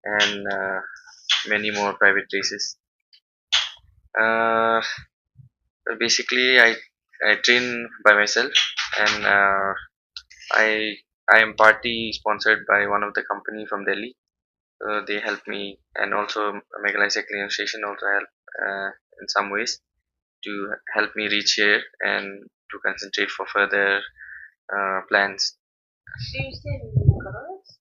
and many more private races. Uh, Basically, I train by myself, and I I am partly sponsored by one of the company from Delhi. They help me, and also Meghalaya Cycling Association also help in some ways to help me reach here and to concentrate for further plans. Do you stay in Nicolas?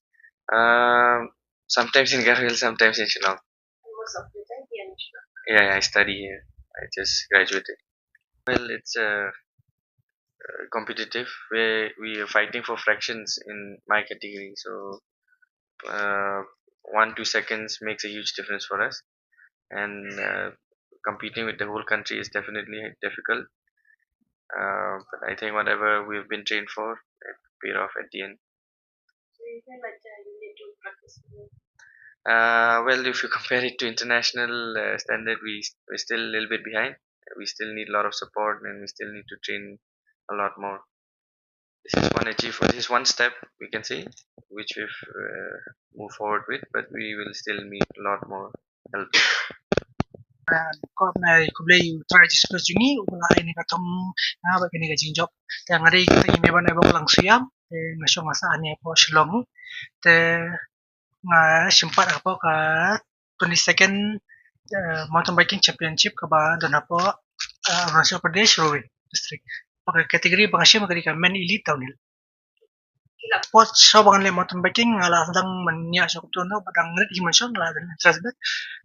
Sometimes in Garhwal, sometimes in Shillong. Most of the time here in Shillong. Yeah, I study here. I just graduated. Well, it's competitive. We are fighting for fractions in my category, so uh, 1 2 seconds makes a huge difference for us, and competing with the whole country is definitely difficult. But I think whatever we've been trained for, it paid off at the end. So you feel like you need to practice more. Well, if you compare it to international standard, we're still a little bit behind. We still need a lot of support, and we still need to train a lot more. This is one achievement. This is one step we can say, which we've moved forward with, but we will still need a lot more help. Ko na kublay try to space jungi wala ini katong nga ba kini gajing job te ngari kita ini ba na bang lang suyam te ngasyo nga sa ani po silong te nga simpat ako ka 22nd mountain biking championship ka ba doon po Arunachal Pradesh Rowe district pakai kategori pangasya magari ka men elite downhill pot so bangan le mountain biking ngala sedang menya so kutono badang ngrit himan so ngala dan trasbet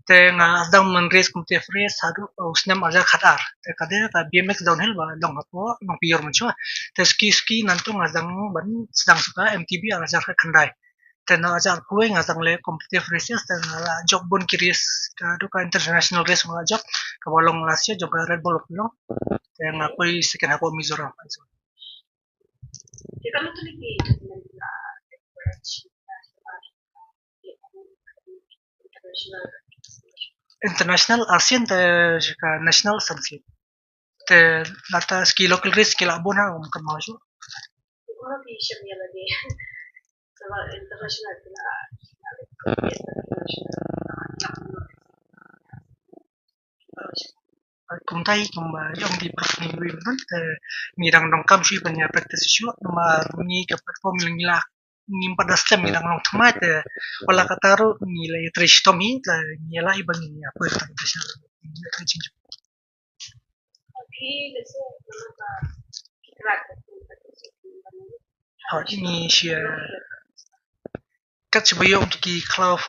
te nga sedang men race kumte race hadu usnam aja khatar te kade ka BMX downhill ba dong apo nong pior man so te ski nanto nga sedang ban sedang suka MTB aja ka khandai te na aja kuwe nga sedang le competitive races te ngala jog bon kiris ka do ka international race ngala jog ka bolong lasya jog ka Red Bull long te nga koi second hapo Mizoram Kita lu tuh lagi international ASEAN te ka national sanksi te lata ski local race kila abona kan masuk Una vision ya lagi. Kalau international kila kumtai kumba yang di prof ni wibun te mirang dong kam sui panya practice shu nomor ni ke platform ngila ngim pada stem mirang long thma te wala kataru nilai tristomi te nila ibang ni apa itu bisa Tapi biasa nama kita ini sih kat sebayo untuk ki cloud